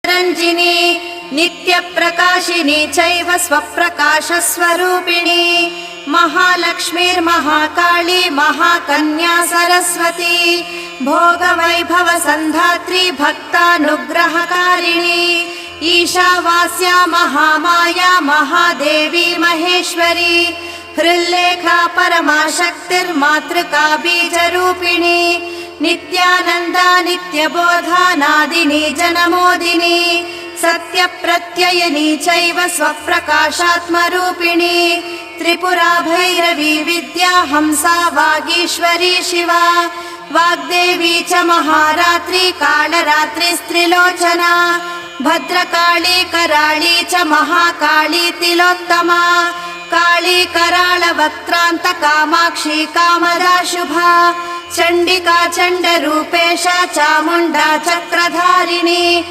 रञ्जिनी नित्यप्रकाशिनी चैव स्वप्रकाशस्वरूपिणी महालक्ष्मीर्महाकाली महाकन्या सरस्वती भोगवैभवसन्धात्री भक्तानुग्रहकारिणी ईशावास्या महामाया महादेवी महेश्वरी हृल्लेखा परमाशक्तिर्मातृका बीजरूपिणी नित्यानन्दा नित्यबोधा नादिनी जनमोदिनी सत्यप्रत्ययिनी चैव स्वप्रकाशात्मरूपिणी त्रिपुरा भैरवी विद्या हंसा वागीश्वरी शिवा वाग्देवी च महारात्री कालरात्रिस्त्रिलोचना भद्रकाली कराळी च महाकाली तिलोत्तमा काली कराळवक्त्रान्त कामाक्षी कामदा शुभा चण्डिका चण्डरूपेशा चामुण्डा चक्रधारिणी